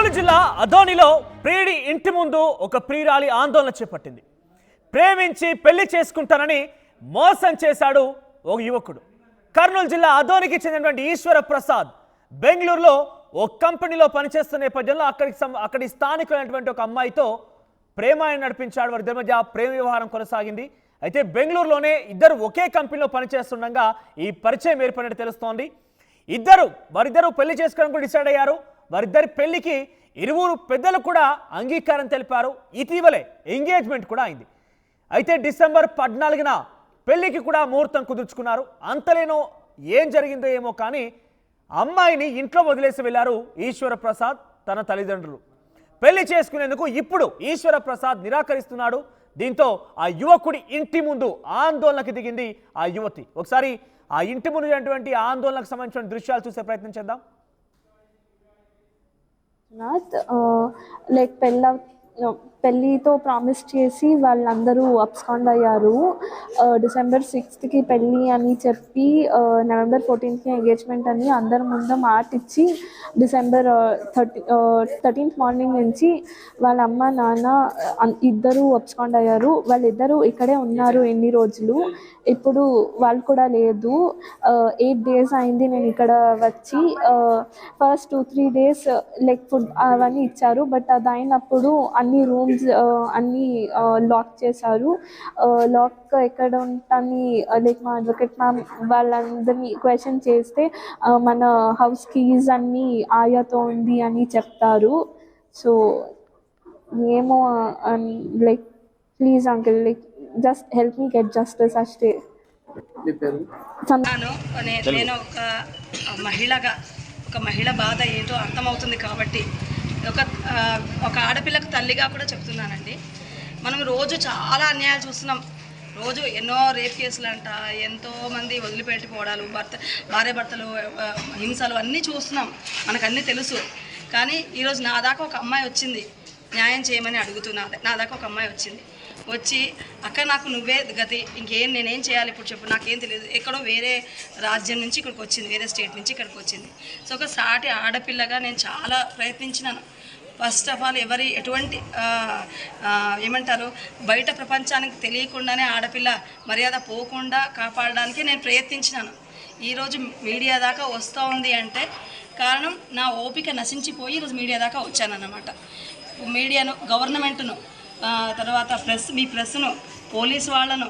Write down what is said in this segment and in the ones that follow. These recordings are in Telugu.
కర్నూలు జిల్లా అదోనిలో ప్రియుడి ఇంటి ముందు ఒక ప్రియురాలి ఆందోళన చేపట్టింది. ప్రేమించి పెళ్లి చేసుకుంటానని మోసం చేశాడు ఒక యువకుడు. కర్నూలు జిల్లా అదోనికి చెందినటువంటి ఈశ్వర ప్రసాద్ బెంగళూరులో ఓ కంపెనీలో పనిచేస్తున్న నేపథ్యంలో అక్కడి స్థానికులైనటువంటి ఒక అమ్మాయితో ప్రేమాయణ నడిపించాడు. వారి మధ్య ప్రేమ వ్యవహారం కొనసాగింది. అయితే బెంగళూరులోనే ఇద్దరు ఒకే కంపెనీలో పనిచేస్తుండగా ఈ పరిచయం ఏర్పడినట్టు తెలుస్తోంది. వారిద్దరూ పెళ్లి చేసుకోవడానికి కూడా డిసైడ్ అయ్యారు. వారిద్దరి పెళ్లికి ఇరువురు పెద్దలు కూడా అంగీకారం తెలిపారు. ఇటీవలే ఎంగేజ్మెంట్ కూడా అయింది. అయితే డిసెంబర్ 14న పెళ్లికి కూడా ముహూర్తం కుదుర్చుకున్నారు. అంతలేనో ఏం జరిగిందో ఏమో కానీ అమ్మాయిని ఇంట్లో వదిలేసి వెళ్లారు ఈశ్వర ప్రసాద్ తన తల్లిదండ్రులు. పెళ్లి చేసుకునేందుకు ఇప్పుడు ఈశ్వర ప్రసాద్ నిరాకరిస్తున్నాడు. దీంతో ఆ యువకుడి ఇంటి ముందు ఆందోళనకు దిగింది ఆ యువతి. ఒకసారి ఆ ఇంటి ముందు ఉన్నటువంటి ఆందోళనకు సంబంధించిన దృశ్యాలు చూసే ప్రయత్నం చేద్దాం. లైక్ పెళ్ళితో ప్రామిస్ చేసి వాళ్ళందరూ అబ్స్కాండ్ అయ్యారు. డిసెంబర్ 6కి పెళ్ళి అని చెప్పి నవంబర్ 14కి ఎంగేజ్మెంట్ అని అందరి ముందు మాట ఇచ్చి డిసెంబర్ 13th మార్నింగ్ నుంచి వాళ్ళ అమ్మ నాన్న ఇద్దరు అబ్స్కాండ్ అయ్యారు. వాళ్ళిద్దరూ ఇక్కడే ఉన్నారు ఎన్ని రోజులు. ఇప్పుడు వాళ్ళు కూడా లేదు. 8 days అయింది నేను ఇక్కడ వచ్చి. ఫస్ట్ 2-3 days లైక్ ఫుడ్ అవన్నీ ఇచ్చారు. బట్ అది అయినప్పుడు అన్ని రూమ్స్ అన్నీ లాక్ చేశారు. లాక్ ఎక్కడ ఉంటాని లైక్ మా అడ్వకేట్ మ్యామ్ వాళ్ళందరినీ క్వశ్చన్ చేస్తే మన హౌస్ కీస్ అన్నీ ఆయాతో ఉంది అని చెప్తారు. సో ఏమో like please uncle like just help me get justice అష్టే. నేను ఒక మహిళ బాధ ఏంటో అర్థమవుతుంది కాబట్టి ఒక ఆడపిల్లకు తల్లిగా కూడా చెప్తున్నానండి. మనం రోజు చాలా అన్యాయాలు చూస్తున్నాం. రోజు ఎన్నో రేప్ కేసులు అంట, ఎంతోమంది వదిలిపెట్టిపోవడాలు, భార్యాభర్తలు హింసలు అన్నీ చూస్తున్నాం. మనకు అన్నీ తెలుసు. కానీ ఈరోజు నా దాకా ఒక అమ్మాయి వచ్చింది, న్యాయం చేయమని అడుగుతున్నది. నా దాకా ఒక అమ్మాయి వచ్చి అక్క నాకు నువ్వే గతి, ఇంకేం నేనేం చేయాలి ఇప్పుడు చెప్పు, నాకేం తెలియదు. ఎక్కడో వేరే రాజ్యం నుంచి ఇక్కడికి వచ్చింది, వేరే స్టేట్ నుంచి ఇక్కడికి వచ్చింది. సో ఒక సాటి ఆడపిల్లగా నేను చాలా ప్రయత్నించినాను. ఫస్ట్ ఆఫ్ ఆల్ ఎటువంటి ఏమంటారు బయట ప్రపంచానికి తెలియకుండానే ఆడపిల్ల మర్యాద పోకుండా కాపాడడానికి నేను ప్రయత్నించినాను. ఈరోజు మీడియా దాకా వస్తూ ఉంది అంటే కారణం నా ఓపిక నశించిపోయి ఈరోజు మీడియా దాకా వచ్చానన్నమాట. మీడియాను, గవర్నమెంట్ను, తర్వాత మీ ప్రెస్ను, పోలీసు వాళ్ళను,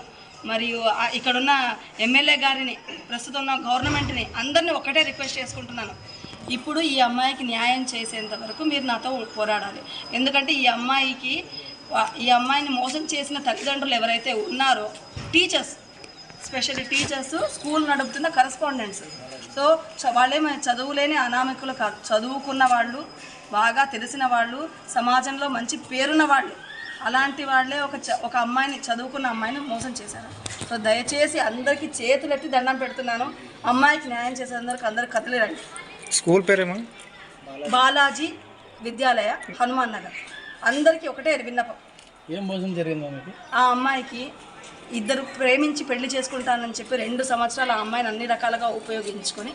మరియు ఇక్కడున్న ఎమ్మెల్యే గారిని, ప్రస్తుతం ఉన్న గవర్నమెంట్ని అందరినీ ఒకటే రిక్వెస్ట్ చేసుకుంటున్నాను. ఇప్పుడు ఈ అమ్మాయికి న్యాయం చేసేంత వరకు మీరు నాతో పోరాడాలి. ఎందుకంటే ఈ అమ్మాయిని మోసం చేసిన తల్లిదండ్రులు ఎవరైతే ఉన్నారో, టీచర్స్, స్పెషల్లీ టీచర్స్, స్కూల్ నడుపుతున్న కరెస్పాండెంట్స్, సో వాళ్ళేమో చదువులేని అనామకులు కాదు, చదువుకున్న వాళ్ళు, బాగా తెలిసిన వాళ్ళు, సమాజంలో మంచి పేరున్న వాళ్ళు. అలాంటి వాళ్ళే ఒక అమ్మాయిని, చదువుకున్న అమ్మాయిని మోసం చేశారు. సో దయచేసి అందరికీ చేతులెత్తి దండం పెడుతున్నాను. అమ్మాయికి న్యాయం చేసేందుకు అందరికి కదిలిరండి. స్కూల్ పేరేమో బాలాజీ విద్యాలయ, హనుమాన్ నగర్. అందరికీ ఒకటే విన్నపం. ఏం మోసం జరిగింది? ఆ అమ్మాయికి ఇద్దరు ప్రేమించి పెళ్లి చేసుకుంటానని చెప్పి 2 సంవత్సరాలు ఆ అమ్మాయిని అన్ని రకాలుగా ఉపయోగించుకొని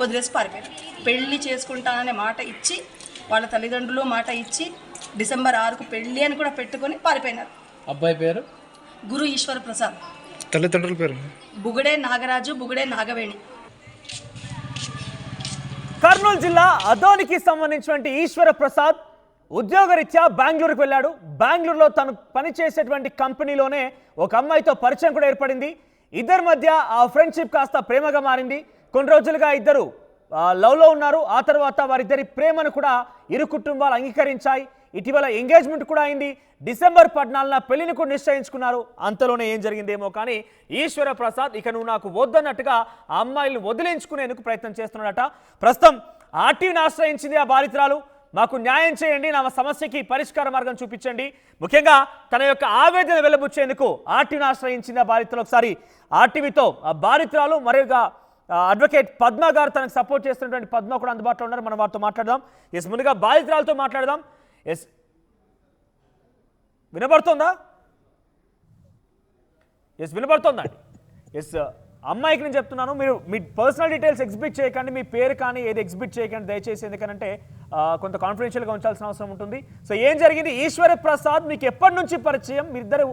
వదిలేసి పారిపోయారు. పెళ్లి చేసుకుంటాననే మాట ఇచ్చి, వాళ్ళ తల్లిదండ్రులు మాట ఇచ్చి డిసెంబర్ 6కు పెళ్లి అని కూడా పెట్టుకొని పారిపోయినారు. అబ్బాయి పేరు గురు ఈశ్వర ప్రసాద్, తల్లిదండ్రుల పేరు బుగడే నాగరాజు, బుగడే నాగవేణి. కర్నూలు జిల్లా అదోనికి సంబంధించినటువంటి ఈశ్వర ప్రసాద్ ఉద్యోగరీత్యా బెంగళూరుకు వెళ్ళాడు. బెంగళూరులో తను పనిచేసేటువంటి కంపెనీలోనే ఒక అమ్మాయితో పరిచయం కూడా ఏర్పడింది. ఇద్దరి మధ్య ఆ ఫ్రెండ్షిప్ కాస్త ప్రేమగా మారింది. కొన్ని రోజులుగా ఇద్దరు లవ్లో ఉన్నారు. ఆ తర్వాత వారిద్దరి ప్రేమను కూడా ఇరు కుటుంబాలు అంగీకరించాయి. ఇటీవల ఎంగేజ్మెంట్ కూడా అయింది. డిసెంబర్ 14న పెళ్లిని కూడా నిశ్చయించుకున్నారు. అంతలోనే ఏం జరిగిందేమో కానీ ఈశ్వర ప్రసాద్ ఇక నువ్వు నాకు వద్దన్నట్టుగా ఆ అమ్మాయిలను వదిలించుకునేందుకు ప్రయత్నం చేస్తున్నాడట. ప్రస్తుతం ఆర్టీని ఆశ్రయించింది ఆ బాధితురాలు. మాకు న్యాయం చేయండి, నా సమస్యకి పరిష్కార మార్గం చూపించండి, ముఖ్యంగా తన యొక్క ఆవేదన వెల్లబుచ్చేందుకు ఆర్టీని ఆశ్రయించింది ఆ బాధితులు. ఒకసారి ఆర్టీవీతో ఆ బాధితురాలు మరోగా అడ్వకేట్ పద్మ గారు తనకు సపోర్ట్ చేస్తున్నటువంటి పద్మ కూడా అందుబాటులో ఉన్నారు. మనం వారితో మాట్లాడదాం. ముందుగా బాధితురాలతో మాట్లాడదాం. వినబడుతుందా? వినబడుతుందండి. అమ్మాయికి నేను చెప్తున్నాను, మీరు మీ పర్సనల్ డీటెయిల్స్ ఎగ్జిబిట్ చేయకండి, మీ పేరు కానీ ఏది ఎగ్జిబిట్ చేయకండి దయచేసి. ఎందుకంటే కొంత కాన్ఫిడెన్షియల్గా ఉంచాల్సిన అవసరం ఉంటుంది. సో ఏం జరిగింది? ఈశ్వర ప్రసాద్ మీకు ఎప్పటి నుంచి పరిచయం? మీరిద్దరు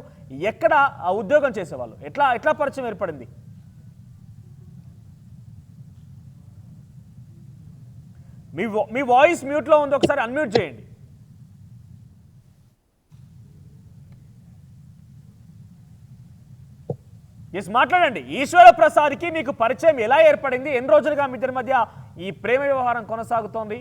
ఎక్కడ ఉద్యోగం చేసేవాళ్ళు? ఎట్లా పరిచయం ఏర్పడింది? మీ వాయిస్ మ్యూట్లో ఉంది, ఒకసారి అన్మ్యూట్ చేయండి. ఎస్, మాట్లాడండి. ఈశ్వర ప్రసాద్కి మీకు పరిచయం ఎలా ఏర్పడింది? ఎన్ని రోజులుగా మీ ఇద్దరి మధ్య ఈ ప్రేమ వ్యవహారం కొనసాగుతోంది?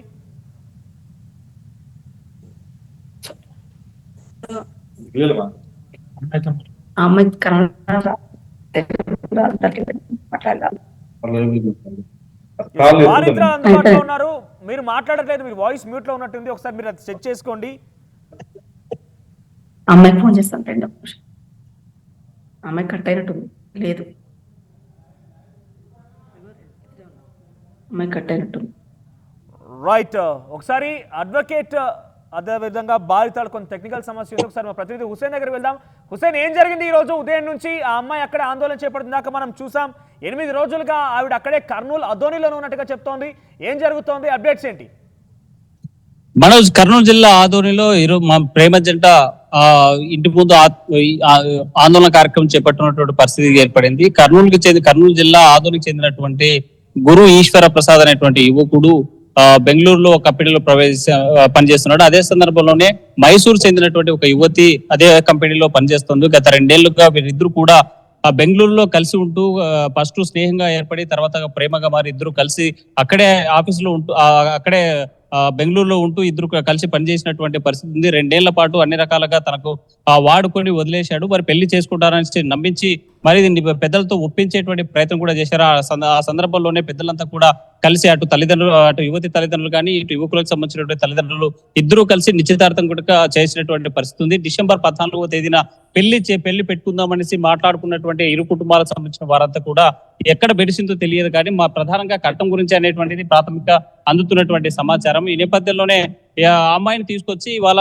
వారిద్దరు అందుబాటులో ఉన్నారు, మీరు మాట్లాడట్లేదు, మీరు వాయిస్ మ్యూట్ లో ఉన్నట్టుంది, ఒకసారి మీరు అది చెక్ చేసుకోండి. అమ్మాయికి ఫోన్ చేస్తాను, 2 నిమిషాలు. అమ్మాయి కట్ అయినట్టుంది, లేదు అమ్మాయి కట్ అయినట్టుంది. రైట్, ఒకసారి అడ్వకేట్ అదేవిధంగా బాధితులు కొంత టెక్నికల్ సమస్య ఉంది. ఒకసారి మా ప్రతినిధి హుసేన్ దగ్గరికి వెళ్దాం. హుసేన్, ఏం జరిగింది ఈ రోజు ఉదయం నుంచి? ఆ అమ్మాయి అక్కడే ఆందోళన చేపడుతుందాక మనం చూసాం. 8 రోజులుగా ఆవిడ అక్కడే కర్నూలు అదోనిలో ఉన్నట్టుగా చెప్తోంది. ఏం జరుగుతోంది? అప్డేట్స్ ఏంటి? మనోజ్, కర్నూలు జిల్లా ఆదోనిలో మా ప్రేమ జంట ఇంటి ముందు ఆందోళన కార్యక్రమం చేపట్టినటువంటి పరిస్థితి ఏర్పడింది. కర్నూలు జిల్లా ఆదోనికి చెందినటువంటి గురు ఈశ్వర ప్రసాద్ అనేటువంటి యువకుడు బెంగళూరులో ఒక కంపెనీలో పనిచేస్తున్నాడు. అదే సందర్భంలోనే మైసూరు చెందినటువంటి ఒక యువతి అదే కంపెనీలో పనిచేస్తుంది. గత 2 ఏళ్లుగా వీరిద్దరు కూడా బెంగళూరులో కలిసి ఉంటూ ఫస్ట్ స్నేహంగా ఏర్పడి తర్వాత ప్రేమగా మారి ఇద్దరు కలిసి అక్కడే ఆఫీసులో ఉంటూ అక్కడే బెంగళూరులో ఉంటూ ఇద్దరు కలిసి పనిచేసినటువంటి పరిస్థితి ఉంది. 2 ఏళ్ల పాటు అన్ని రకాలుగా తనకు వాడుకొని వదిలేశాడు. మరి పెళ్లి చేసుకుంటారని నమ్మించి మరి పెద్దలతో ఒప్పించేటువంటి ప్రయత్నం కూడా చేశారు. ఆ సందర్భంలోనే పెద్దలంతా కూడా కలిసి అటు యువతి తల్లిదండ్రులు కానీ ఇటు యువకులకు సంబంధించినటువంటి తల్లిదండ్రులు ఇద్దరు కలిసి నిశ్చితార్థం కూడా చేసినటువంటి పరిస్థితి ఉంది. డిసెంబర్ 14వ తేదీన పెళ్లి పెట్టుకుందామనేసి మాట్లాడుకున్నటువంటి ఇరు కుటుంబాలకు సంబంధించిన వారంతా కూడా ఎక్కడ బెడిసిందో తెలియదు, కానీ మా ప్రధానంగా కట్టం గురించి అనేటువంటిది ప్రాథమిక అందుతున్నటువంటి సమాచారం. ఈ నేపథ్యంలోనే అమ్మాయిని తీసుకొచ్చి ఇవాళ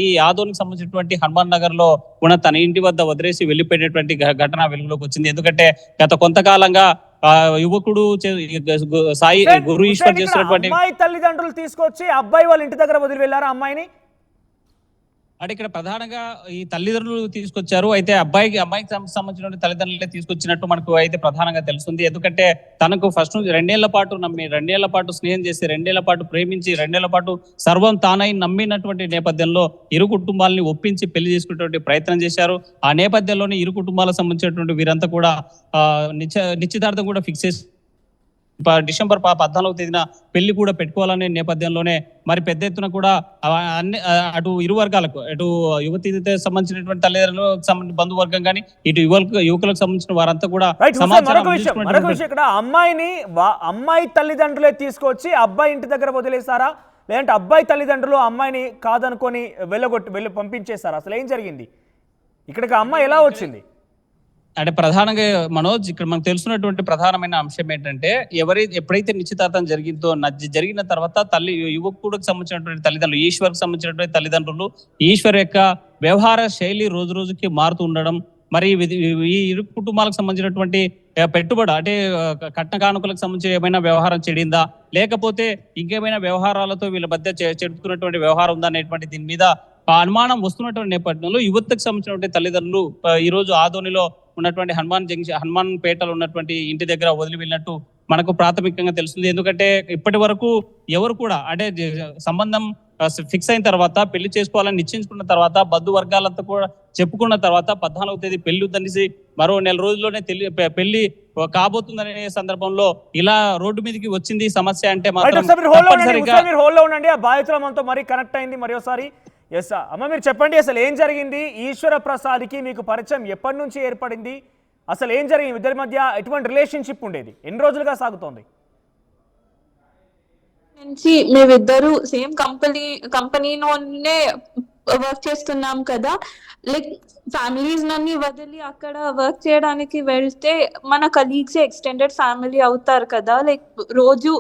ఈ ఆదోనికి సంబంధించినటువంటి హనుమాన్ నగర్ లో ఉన్న తన ఇంటి వద్ద వదిలేసి వెళ్లిపోయినటువంటి ఘటన వెలుగులోకి వచ్చింది. ఎందుకంటే గత కొంతకాలంగా యువకుడు సాయి గురు ఈశ్వర్ చేస్తున్నటువంటి అమ్మాయి తల్లిదండ్రులు తీసుకొచ్చి అబ్బాయి వాళ్ళ ఇంటి దగ్గర వదిలి వెళ్ళారా అమ్మాయిని? అంటే ఇక్కడ ప్రధానంగా ఈ తల్లిదండ్రులు తీసుకొచ్చారు. అయితే అమ్మాయికి సంబంధించిన తల్లిదండ్రులే తీసుకొచ్చినట్టు మనకు అయితే ప్రధానంగా తెలుస్తుంది. ఎందుకంటే తనకు ఫస్ట్ 2 ఏళ్ల పాటు నమ్మి 2 ఏళ్ల పాటు స్నేహం చేసి 2 ఏళ్ల పాటు ప్రేమించి 2 ఏళ్ల పాటు సర్వం తానై నమ్మినటువంటి నేపథ్యంలో ఇరు కుటుంబాలని ఒప్పించి పెళ్లి చేసుకునేటువంటి ప్రయత్నం చేశారు. ఆ నేపథ్యంలోనే ఇరు కుటుంబాలకు సంబంధించినటువంటి వీరంతా కూడా నిశ్చితార్థం కూడా ఫిక్స్ చేసి డిసెంబర్ 14వ తేదీన పెళ్లి కూడా పెట్టుకోవాలనే నేపథ్యంలోనే మరి పెద్ద ఎత్తున కూడా అటు ఇరు వర్గాలకు అటు యువతికి సంబంధించినటువంటి తల్లిదండ్రులకు బంధువర్గం కానీ ఇటు యువకులకు సంబంధించిన వారంతా కూడా ఇక్కడ అమ్మాయి తల్లిదండ్రులే తీసుకొచ్చి అబ్బాయి ఇంటి దగ్గర వదిలేసారా, లేదంటే అబ్బాయి తల్లిదండ్రులు అమ్మాయిని కాదనుకొని వెళ్ళి పంపించేశారా? అసలు ఏం జరిగింది? ఇక్కడికి అమ్మాయి ఎలా వచ్చింది? అంటే ప్రధానంగా మనోజ్, ఇక్కడ మనకు తెలుసున్నటువంటి ప్రధానమైన అంశం ఏంటంటే ఎప్పుడైతే నిశ్చితార్థం జరిగిన తర్వాత యువకుడికి సంబంధించినటువంటి తల్లిదండ్రులు ఈశ్వర్కి సంబంధించినటువంటి తల్లిదండ్రులు ఈశ్వర్ యొక్క వ్యవహార శైలి రోజు రోజుకి మారుతూ ఉండడం, మరి ఈ ఇరు కుటుంబాలకు సంబంధించినటువంటి పెట్టుబడి అంటే కట్న కానుకలకు సంబంధించి ఏమైనా వ్యవహారం చెడిందా, లేకపోతే ఇంకేమైనా వ్యవహారాలతో వీళ్ళ మధ్య చెడుతున్నటువంటి వ్యవహారం ఉందా అనేటువంటి దీని మీద అనుమానం వస్తున్నటువంటి నేపథ్యంలో యువతకు సంబంధించినటువంటి తల్లిదండ్రులు ఈ రోజు ఆదోనిలో ఉన్నటువంటి హనుమాన్ పేటలో ఉన్నటువంటి ఇంటి దగ్గర వదిలి వెళ్ళినట్టు మనకు ప్రాథమికంగా తెలుస్తుంది. ఎందుకంటే ఇప్పటి వరకు ఎవరు కూడా అంటే సంబంధం ఫిక్స్ అయిన తర్వాత పెళ్లి చేసుకోవాలని నిశ్చయించుకున్న తర్వాత బంధువర్గాలంతా కూడా చెప్పుకున్న తర్వాత 14వ తేదీ పెళ్లి ఉందనేసి మరో 1 నెల రోజుల్లోనే పెళ్లి కాబోతుందనే సందర్భంలో ఇలా రోడ్డు మీదకి వచ్చింది సమస్య అంటే మాత్రం ఆ బాధితుల మనతో మరీ కనెక్ట్ అయింది మరోసారి. ఎస్ అమ్మ, మీరు చెప్పండి, అసలు ఏం జరిగింది? ఈశ్వర ప్రసాద్కి మీకు పరిచయం ఎప్పటి నుంచి ఏర్పడింది? అసలు ఏం జరిగింది? ఇద్దరి మధ్య ఎటువంటి రిలేషన్షిప్ ఉండేది? ఎన్ని రోజులుగా సాగుతోంది? నుంచి మేమిద్దరు సేమ్ కంపెనీలోనే వర్క్ చేస్తున్నాం కదా, లైక్ ఫ్యామిలీస్ నన్ని వదిలి అక్కడ వర్క్ చేయడానికి వెళ్తే మన కలీగ్స్ ఎక్స్టెండెడ్ ఫ్యామిలీ అవుతారు కదా, లైక్ రోజు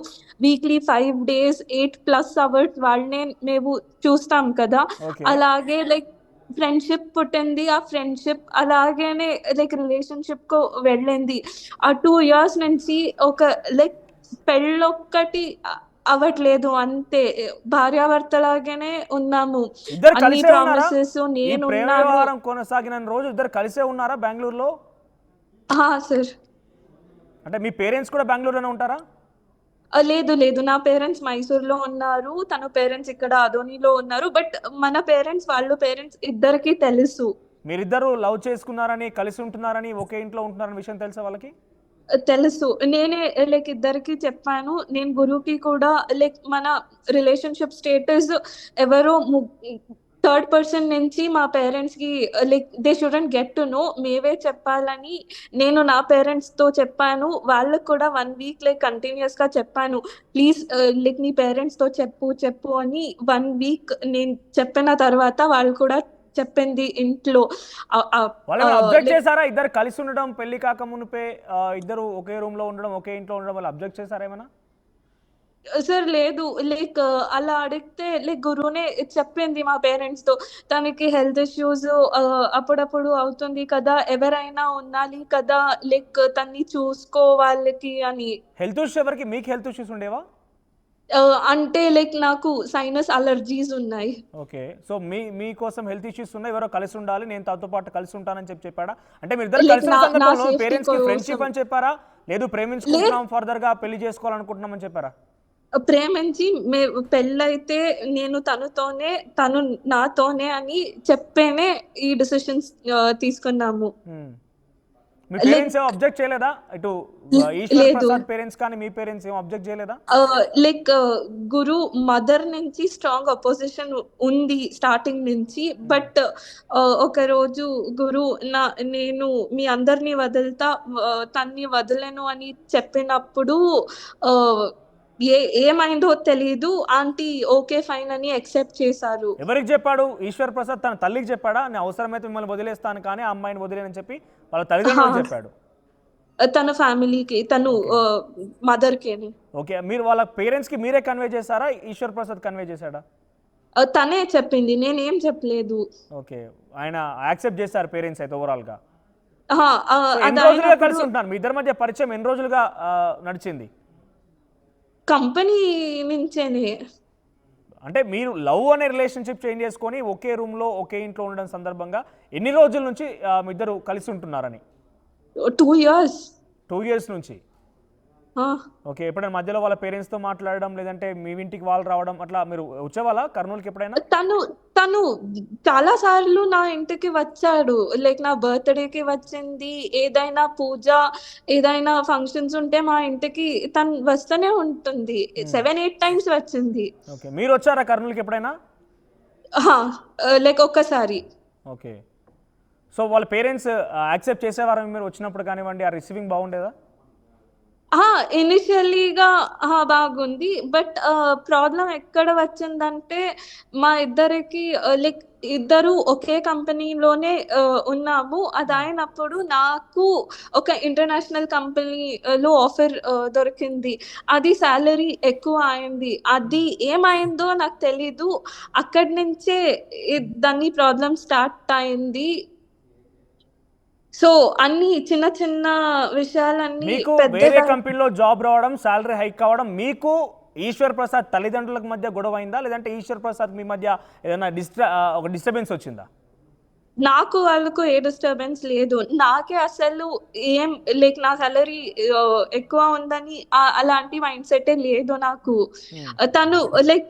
వీక్లీ 5 days 8+ hours వాళ్ళనే మేము చూస్తాం కదా. అలాగే లైక్ ఫ్రెండ్షిప్ పుట్టింది. ఆ ఫ్రెండ్షిప్ అలాగేనే లైక్ రిలేషన్షిప్ కు వెళ్ళింది. ఆ 2 years నుంచి ఒక లైక్ పెళ్ళొక్కటి అవ్వట్లేదు అంతే, భార్యాభర్తలాగానే ఉన్నాము. ఇద్దరు అన్ని కలిసే ఉన్నారా? ప్రామిసెస్ ఈ నేను ప్రేమ ఉన్నాను. వ్యవహారం కొనసాగిన రోజు ఇద్దరు కలిసే ఉన్నారా బెంగళూరులో? సార్ అంటే మీ పేరెంట్స్ కూడా బెంగళూరులోనే ఉంటారా? లేదు లేదు, నా పేరెంట్స్ మైసూర్లో ఉన్నారు, తన పేరెంట్స్ ఇక్కడ అదోనిలో ఉన్నారు. బట్ మన పేరెంట్స్ వాళ్ళ పేరెంట్స్ ఇద్దరికి తెలుసు. మీరిద్దరు లవ్ చేసుకున్నారని, కలిసి ఉంటున్నారని, ఒకే ఇంట్లో ఉంటున్నారని విషయం తెలుసా వాళ్ళకి? తెలుసు. నేనే లైక్ ఇద్దరికి చెప్పాను. నేను గురువుకి కూడా లైక్ మన రిలేషన్షిప్ స్టేటస్ ఎవరో థర్డ్ పర్సన్ నుంచి మా పేరెంట్స్ కి like they shouldn't get to know, మేవే చెప్పాలని నేను నా పేరెంట్స్ తో చెప్పాను. వాళ్ళకు కూడా 1 వీక్ లైక్ కంటిన్యూస్ గా చెప్పాను, ప్లీజ్ లైక్ నీ పేరెంట్స్ తో చెప్పు అని. 1 వీక్ నేను చెప్పిన తర్వాత వాళ్ళు కూడా చెప్పింది ఇంట్లో. వాళ్ళు అబ్జెక్ట్ చేశారా? ఇద్దరు కలిసి ఉండడం, పెళ్లి కాక మునిపే ఇద్దరు ఒకే రూమ్ లో ఉండడం, ఒకే ఇంట్లో ఉండడం, వాళ్ళు అబ్జెక్ట్ చేశారా ఏమైనా? సార్ లేదు, లైక్ అలా అడిగితే లైక్ గురువునే చెప్పింది మా పేరెంట్స్ తో, తనకి హెల్త్ ఇష్యూస్ అప్పుడప్పుడు అవుతుంది కదా, ఎవరైనా ఉండాలి కదా లైక్ తన్ని చూసుకోవాళ్ళకి అని. హెల్త్ ఇష్యూస్ ఎవరికి? మీకు హెల్త్ ఇష్యూస్ ఉండేవా? అంటే లైక్ నాకు సైనస్ అలర్జీస్ ఉన్నాయి. ఓకే, సో మీకోసం హెల్త్ ఇష్యూస్ ఉన్నాయి, ఎవరో కలిసి ఉండాలి, నేను తనతో పాటు కలిసి ఉంటానని చెప్పాడా? అంటే మీరు ఇద్దరు కలిసి ఉన్న సందర్భంలో పేరెంట్స్ కి ఫ్రెండ్షిప్ అని చెప్పారా, లేదు ప్రేమించుకుంటున్నాం ఫర్దర్ గా పెళ్లి చేసుకోవాలనుకుంటున్నామని చెప్పారా? ప్రేమించి పెళ్ళైతే నేను తనతోనే, తను నాతోనే అని చెప్పేనే ఈ డిసిషన్స్ తీసుకున్నాము. మీ పేరెంట్స్ ఏం అబ్జెక్ట్ చేయలేదా? ఇటు ఈశ్వర్ ప్రసాద్ పేరెంట్స్ కానీ మీ పేరెంట్స్ ఏం అబ్జెక్ట్ చేయలేదా? లైక్ గురు మదర్ నుంచి స్ట్రాంగ్ అపోజిషన్ ఉంది స్టార్టింగ్ నుంచి. బట్ ఒక రోజు గురు నేను మీ అందరినీ వదులుతా, తన్ని వదలను అని చెప్పినప్పుడు ఏమైందో తెలీదు, ఆంటీ ఓకే ఫైన్ అని యాక్సెప్ట్ చేశారు. ఎవరికి చెప్పాడు? ఈశ్వర్ ప్రసాద్ తన తల్లికి చెప్పాడా, నేను అవసరమైతే మిమ్మల్ని వదిలేస్తాను కానీ ఆ అమ్మాయిని వదిలేనని చెప్పి వాళ్ళ తల్లిదండ్రులకు చెప్పాడు? తన ఫ్యామిలీకి, తను మదర్ కి. ఓకే, మీరు వాళ్ళ పేరెంట్స్ కి మీరే కన్వే చేశారా, ఈశ్వర్ ప్రసాద్ కన్వే చేశాడా? తనే చెప్పింది, నేనేం చెప్పలేదు. ఓకే, ఆయన యాక్సెప్ట్ చేశారు పేరెంట్స్ అయితే ఓవరాల్ గా. అది ఎన్ని రోజులుగా కలిసి ఉంటున్నారు? మీ ఇద్దరి మధ్య పరిచయం ఎన్ని రోజులుగా నడిచింది? కంపెనీ నుంచేనే. అంటే మీరు లవ్ అనే రిలేషన్షిప్ చేంజ్ చేసుకొని ఒకే రూమ్ లో ఒకే ఇంట్లో ఉండడం సందర్భంగా ఎన్ని రోజుల నుంచి మీ ఇద్దరు కలిసి ఉంటున్నారని? 2 years. 2 years నుంచి. ఓకే, ఎప్పుడైనా మధ్యలో వాళ్ళ పేరెంట్స్ తో మాట్లాడడం, లేదంటే మీ ఇంటికి వాళ్ళు రావడం, అట్లా మీరు వచ్చేవాళ్ళ కర్నూలుకి ఎప్పుడైనా? తను చాలా సార్లు నా ఇంటికి వచ్చాడు, లైక్ నా బర్త్డేకి వచ్చింది, ఏదైనా పూజ ఏదైనా ఫంక్షన్స్ ఉంటే మా ఇంటికి తను వస్తూనే ఉంటుంది. 7-8 times వచ్చింది. ఓకే, మీరు వచ్చారా కర్నూలుకి ఎప్పుడైనా? లైక్ ఒక్కసారి. ఓకే, సో వాళ్ళ పేరెంట్స్ యాక్సెప్ట్ చేసేవారా మీరు వచ్చినప్పుడు కానివ్వండి? ఆ రిసీవింగ్ బాగుండేదా? ఇనిషియలీగా బాగుంది. బట్ ప్రాబ్లం ఎక్కడ వచ్చిందంటే మా ఇద్దరికి లైక్ ఇద్దరు ఒకే కంపెనీలోనే ఉన్నాము. అది అయినప్పుడు నాకు ఒక ఇంటర్నేషనల్ కంపెనీలో ఆఫర్ దొరికింది. అది సాలరీ ఎక్కువ అయింది. అది ఏమైందో నాకు తెలీదు, అక్కడి నుంచే దాన్ని ప్రాబ్లం స్టార్ట్ అయింది. సో అన్ని చిన్న చిన్న విషయాలన్నీ మీకు వేరే కంపెనీలో జాబ్ రావడం, సాలరీ హైక్ కావడం, మీకు ఈశ్వర్ ప్రసాద్ తల్లిదండ్రులకు మధ్య గొడవ అయిందా, లేదంటే ఈశ్వర్ ప్రసాద్ మీ మధ్య ఏదైనా ఒక డిస్టర్బెన్స్ వచ్చిందా? నాకు వాళ్ళకు ఏ డిస్టర్బెన్స్ లేదు. నాకే అసలు ఏం లైక్ నా సాలరీ ఎక్కువ ఉందని అలాంటి మైండ్ సెట్ లేదు నాకు. తను లైక్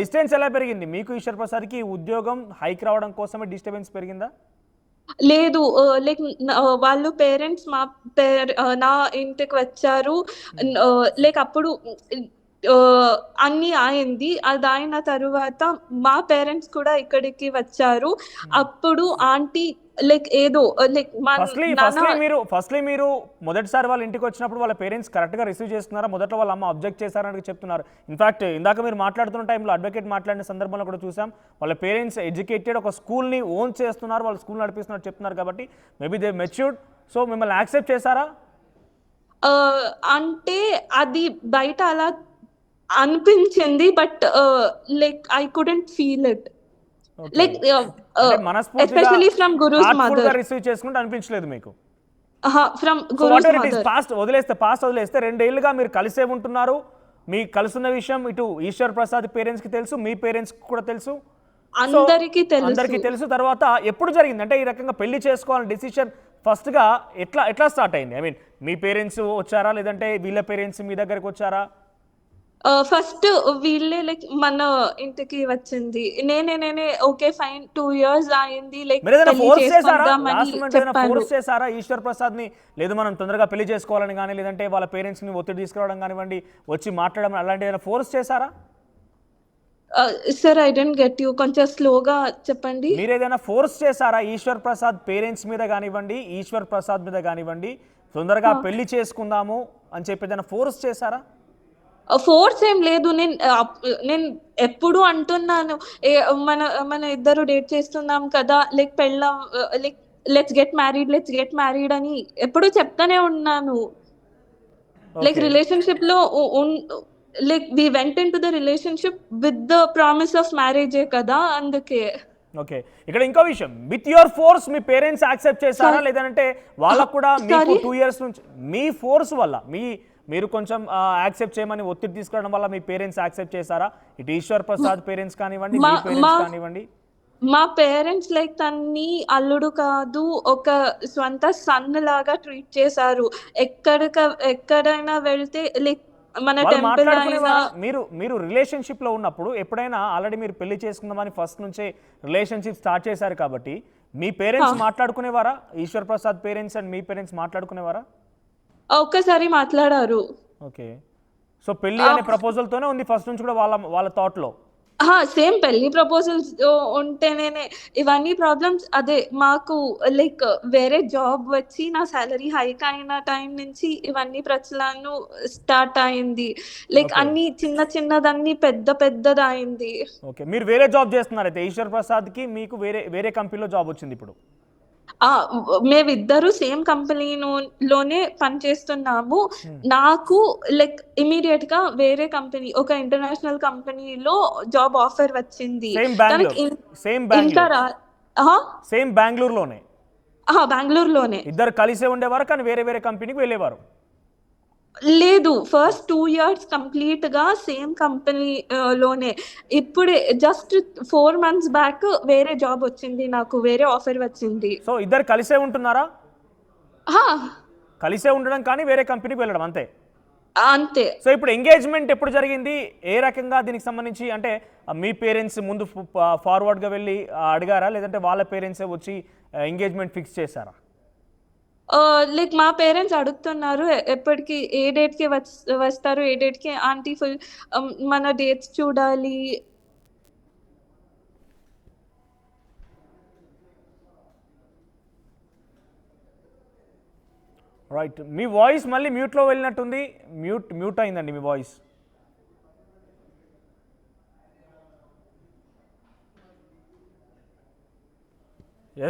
డిస్టెన్స్ ఎలా పెరిగింది? మీకు ఈశ్వర్ ప్రసాద్ కి ఉద్యోగం హైక్ రావడం కోసమే డిస్టర్బెన్స్ పెరిగిందా? లేదు, లైక్ వాళ్ళు పేరెంట్స్ నా ఇంటికి వచ్చారు. లైక్ అప్పుడు అన్ని అయింది. అది అయిన తరువాత మా పేరెంట్స్ కూడా ఇక్కడికి వచ్చారు. అప్పుడు ఆంటీ లైక్ ఏదో లైక్ ఫస్ట్లీ మీరు మొదటిసారి వాళ్ళ ఇంటికి వచ్చినప్పుడు వాళ్ళ పేరెంట్స్ కరెక్ట్ గా రిసీవ్ చేస్తున్నారా? మొదట వాళ్ళ అమ్మ అబ్జెక్ట్ చేశారని చెప్తున్నారు. ఇన్ఫాక్ట్ ఇందాక మీరు మాట్లాడుతున్న టైంలో అడ్వకేట్ మాట్లాడిన సందర్భంలో కూడా చూసాం, వాళ్ళ పేరెంట్స్ ఎడ్యుకేటెడ్, ఒక స్కూల్ని ఓన్ చేస్తున్నారు, వాళ్ళు స్కూల్ నడిపిస్తున్నారు చెప్తున్నారు. కాబట్టి మేబీ దే మెచ్యూర్డ్. సో మిమ్మల్ని యాక్సెప్ట్ చేశారా? అంటే అది బయట అలా అనిపించింది, but like I couldn't feel it. Like especially from gurus mother receive చేసుకుంటే అనిపించలేదు మీకు? From gurus mother. పాస్ట్ వదిలేస్తే 2 ఏళ్లుగా మీరు కలిసే ఉంటున్నారు, మీ కలుసున్న విషయం ఇటు ఈశ్వర్ ప్రసాద్ పేరెంట్స్కి తెలుసు, మీ పేరెంట్స్కి కూడా తెలుసు. అందరికీ అందరికీ తెలుసు. తెలుసు. తర్వాత ఎప్పుడు జరిగింది అంటే ఈ రకంగా పెళ్లి చేసుకోవాలని డిసిషన్ ఫస్ట్గా ఎట్లా స్టార్ట్ అయింది? ఐ మీన్ మీ పేరెంట్స్ వచ్చారా లేదంటే వీళ్ళ పేరెంట్స్ మీ దగ్గరకు వచ్చారా? ఫస్ట్ వీళ్ళే లైక్ మన ఇంటికి వచ్చింది. నేనే ఓకే ఫైన్ 2 years అయింది లైక్ మీరు ఏదైనా పెళ్లి ఫోర్స్ చేశారా? చేసుకుందామని లాస్ట్ మూమెంట్ ఏదైనా చెప్పారు. ఫోర్స్ చేశారా ఈశ్వర్ ప్రసాద్ ని? లేదు మనం తొందరగా పెళ్లి చేసుకోవాలని కానీ లేదంటే వాళ్ళ పేరెంట్స్ ని ఒత్తిడి తీసుకురావడం కానివ్వండి, వచ్చి మాట్లాడడం అలాంటి ఏదైనా ఫోర్స్ చేశారా? Sir I don't get you, కొంచెం స్లోగా చెప్పండి. మీరు ఏదైనా ఫోర్స్ చేశారా ఈశ్వర్ ప్రసాద్ పేరెంట్స్ మీద కానివ్వండి, ఈశ్వర్ ప్రసాద్ మీద కానివ్వండి, తొందరగా పెళ్లి చేసుకుందాము అని చెప్పి ఏదైనా ఫోర్స్ చేశారా? ఫోర్స్ ఏం లేదు. నేను ఎప్పుడు అంటున్నాను మన ఇద్దరు డేట్ చేస్తున్నాం కదా, like like let's get married అని ఎప్పుడు చెప్తానే ఉన్నాను. లైక్ రిలేషన్షిప్ లో like we went into the relationship with the promise of మ్యారేజే కదా, అందుకే. ఓకే, ఇక్కడ ఇంకో విషయం, విత్ యువర్ ఫోర్స్ మీ పేరెంట్స్ యాక్సెప్ట్ చేశారా లేదంటే వాళ్ళకు కూడా మీకు 2 years నుంచి మీ ఫోర్స్ వల్ల మీరు కొంచెం యాక్సెప్ట్ చేయమని ఒత్తిడి తీసుకురావడం వల్ల మీ పేరెంట్స్ యాక్సెప్ట్ చేశారా? ఇటు ఈశ్వర్ ప్రసాద్ పేరెంట్స్ కానివ్వండి, మీ పేరెంట్స్ కానివ్వండి. మా పేరెంట్స్ లైక్ తన్ని అల్లుడు కాదు, ఒక స్వంత సన్ లాగా ట్రీట్ చేశారు. ఎక్కడైనా వెళ్తే లైక్ మన టెంపుల్ అయినా. మీరు రిలేషన్షిప్ లో ఉన్నప్పుడు ఎప్పుడైనా ఆల్రెడీ మీరు పెళ్లి చేసుకుందామని ఫస్ట్ నుంచే రిలేషన్షిప్ స్టార్ట్ చేశారు కాబట్టి మీ పేరెంట్స్ మాట్లాడుకునేవారా? ఈశ్వర్ ప్రసాద్ పేరెంట్స్ అండ్ మీ పేరెంట్స్ మాట్లాడుకునేవారా? ఒక్కసారి మాట్లాడారు. ఓకే, సో పెళ్లి అనే ప్రపోజల్ తోనే ఉంది ఫస్ట్ నుంచి కూడా వాళ్ళ థాట్ లో. సేమ్ పెళ్లి ప్రపోజల్స్ ఉంటేనే ఇవన్నీ ప్రాబ్లమ్స్. అదే మాకు లైక్ వేరే జాబ్ వచ్చి నా సాలరీ హైక్ అయిన టైం నుంచి ఇవన్నీ ప్రచలను స్టార్ట్ అయింది. లైక్ అన్ని చిన్నదన్ని పెద్దది అయింది. ఓకే, మీరు వేరే జాబ్ చేస్తున్నారు అయితే ఈశ్వర్ ప్రసాద్ కి మీకు వేరే కంపెనీలో జాబ్ వచ్చింది ఇప్పుడు. మేమిద్దరు సేమ్ కంపెనీలోనే పనిచేస్తున్నాము. నాకు లైక్ ఇమీడియట్ గా వేరే కంపెనీ, ఒక ఇంటర్నేషనల్ కంపెనీలో జాబ్ ఆఫర్ వచ్చింది. సేమ్ బెంగళూరులోనే ఇద్దరు కలిసే ఉండేవారు కానీ వేరే కంపెనీకి వెళ్ళేవారు? లేదు, ఫస్ట్ 2 years కంప్లీట్ గా సేమ్ కంపెనీలోనే. ఇప్పుడే జస్ట్ 4 months బ్యాక్ వేరే జాబ్ వచ్చింది, నాకు వేరే ఆఫర్ వచ్చింది. సో ఇద్దరు కలిసే ఉంటున్నారా? కలిసే ఉండడం కానీ వేరే కంపెనీకి వెళ్ళడం అంతే. సో ఇప్పుడు ఎంగేజ్మెంట్ ఎప్పుడు జరిగింది? ఏ రకంగా దీనికి సంబంధించి అంటే మీ పేరెంట్స్ ముందు ఫార్వర్డ్గా వెళ్ళి అడిగారా లేదంటే వాళ్ళ పేరెంట్సే వచ్చి ఎంగేజ్మెంట్ ఫిక్స్ చేశారా? లైక్ మా పేరెంట్స్ అడుగుతున్నారు ఎప్పటికి, ఏ డేట్ కి వస్తారు, ఏ డేట్ కి ఆంటీ ఫుల్ మన డేట్స్ చూడాలి. రైట్, మీ వాయిస్ మళ్ళీ మ్యూట్లో వెళ్ళినట్టుంది. మ్యూట్ అయిందండి మీ వాయిస్.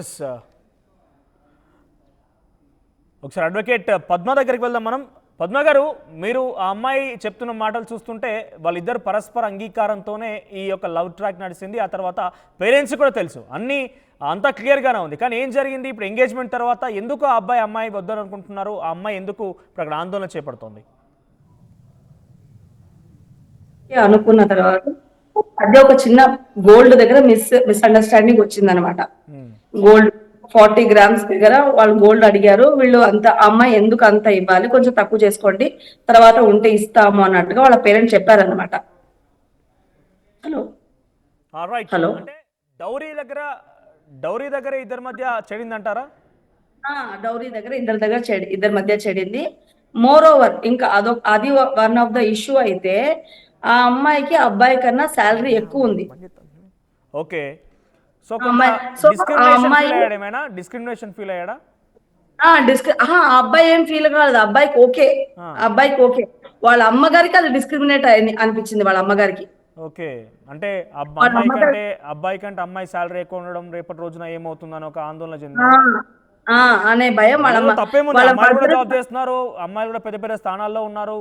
ఎస్, ఒకసారి అడ్వకేట్ పద్మ దగ్గరికి వెళ్దాం మనం. పద్మ గారు, మీరు ఆ అమ్మాయి చెప్తున్న మాటలు చూస్తుంటే వాళ్ళిద్దరు పరస్పర అంగీకారంతోనే ఈ యొక్క లవ్ ట్రాక్ నడిచింది. ఆ తర్వాత పేరెంట్స్ కూడా తెలుసు, అంతా క్లియర్గానే ఉంది. కానీ ఏం జరిగింది ఇప్పుడు ఎంగేజ్మెంట్ తర్వాత? ఎందుకు ఆ అమ్మాయి వద్దనుకుంటున్నారు? ఆ అమ్మాయి ఎందుకు ఇప్పుడు అక్కడ ఆందోళన చేపడుతోంది? అనుకున్న తర్వాత అదే ఒక చిన్న గోల్డ్ దగ్గర మిస్అండర్స్టాండింగ్ వచ్చింది అనమాట. గోల్డ్ 40 grams దగ్గర వాళ్ళు గోల్డ్ అడిగారు. వీళ్ళు అమ్మాయి ఎందుకు అంత ఇవ్వాలి, కొంచెం తక్కువ చేసుకోండి, తర్వాత ఉంటే ఇస్తాము అన్నట్టుగా వాళ్ళ పేరెంట్స్ చెప్పారనమాట. హలో, అంటే డౌరీ దగ్గర ఇద్దరి మధ్య చెడిందంటారా? డౌరీ దగ్గర ఇద్దరి మధ్య చెడింది. మోర్ ఓవర్ ఇంకా అది వన్ ఆఫ్ ద ఇష్యూ అయితే ఆ అమ్మాయికి అబ్బాయి కన్నా శాలరీ ఎక్కువ ఉంది. ఓకే, సో డిస్క్రిమినేషన్ ఫీల్ అయ్యాడా? అబ్బాయి ఏం ఫీల్ కాలేదు, అబ్బాయికి ఓకే. వాళ్ళ అమ్మగారికి అది డిస్క్రిమినేట్ అనిపించింది వాళ్ళ అమ్మగారికి. ఓకే, అంటే అబ్బాయి కంటే అమ్మాయి శాలరీ ఎక్కువ ఉండడం రేపటి రోజున ఏమవుతుందని ఒక ఆందోళన చెంది అనే భయం. తప్పేముంది, అమ్మాయిలు కూడా జాబ్ చేస్తున్నారు, అమ్మాయిలు కూడా పెద్ద స్థానాల్లో ఉన్నారు,